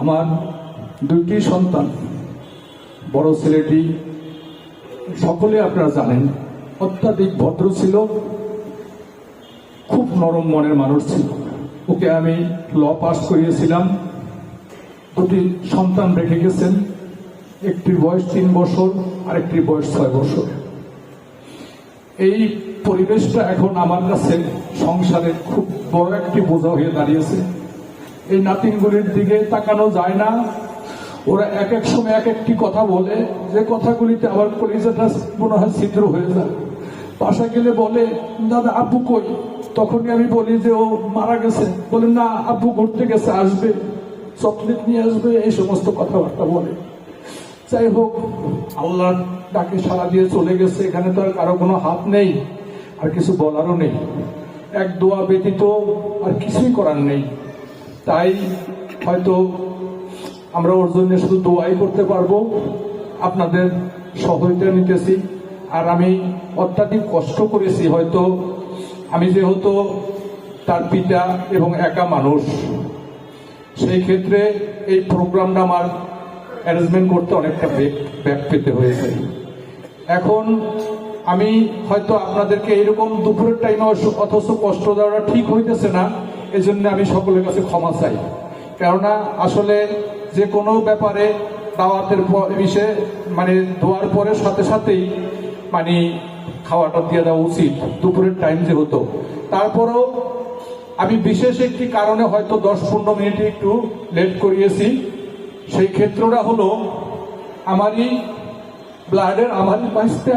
আমার দুইটি সন্তান, বড় ছেলেটি সকলে আপনারা জানেন অত্যাধিক ভদ্র ছিল, খুব নরম মনের মানুষ ছিল। ওকে আমি ল পাস করিয়েছিলাম। দুটি সন্তান রেখে গেছেন, একটির বয়স 3 বছর আর একটির বয়স 6 বছর। এই পরিবেশটা এখন আমার কাছে সংসারের খুব বড় একটি বোঝা হয়ে দাঁড়িয়েছে। এই নাতিনগুলির দিকে তাকানো যায় না। ওরা এক এক সময় এক একটি কথা বলে, যে কথাগুলিতে আমার কলিজাটা মনে হয় ছিদ্র হয়ে যায়। বাসায় গেলে বলে, দাদা আব্বু কই? তখনই আমি বলি যে ও মারা গেছে। বলে না, আব্বু ঘুরতে গেছে, আসবে, চকলেট নিয়ে আসবে, এই সমস্ত কথাবার্তা বলে। যাই হোক, আল্লাহর ডাকে সাড়া দিয়ে চলে গেছে। এখানে তো আর কারো কোনো হাত নেই, আর কিছু বলারও নেই। এক দোয়া ব্যতীত আর কিছুই করার নেই। তাই হয়তো আমরা ওর জন্য শুধু দোয়াই করতে পারবো। আপনাদের সহযোগিতা নিতেছি। আর আমি অত্যাধিক কষ্ট করেছি। হয়তো আমি যেহেতু তার পিতা এবং একা মানুষ, সেই ক্ষেত্রে এই প্রোগ্রামটা আমার অ্যারেঞ্জমেন্ট করতে অনেকটা ব্যাক পেতে হয়েছে। এখন আমি হয়তো আপনাদেরকে এরকম দুপুরের টাইমে অথচ কষ্ট দেওয়াটা ঠিক হইতেছে না, এজন্য আমি সকলের কাছে ক্ষমা চাই। কেননা আসলে যে কোনো ব্যাপারে দাওয়াতের বিষয়ে দোয়ার পরে সাথে সাথেই খাওয়াটা দিয়ে দেওয়া উচিত, দুপুরের টাইম যে হতো। তারপরেও আমি বিশেষ একটি কারণে হয়তো 10-15 মিনিট একটু লেট করিয়েছি। সেই ক্ষেত্রটা হলো আমারই ব্লাডের আমারই বাইশটা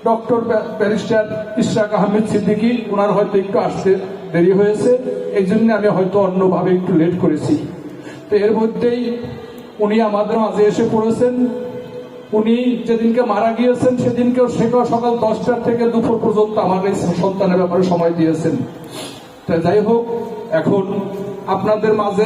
ডক্টর ব্যারিস্টার ইশরাক আহমেদ সিদ্দিকী, ওনার হয়তো একটু আসতে দেরি হয়েছে, এই জন্য আমি হয়তো অন্যভাবে একটু লেট করেছি। তো এর মধ্যেই উনি আমাদের মাঝে এসে পড়েছেন। উনি যেদিনকে মারা গিয়েছেন সেদিনকেও সকাল 10টা থেকে দুপুর পর্যন্ত আমার এই সন্তানের ব্যাপারে সময় দিয়েছেন। যাই হোক, এখন আপনাদের মাঝে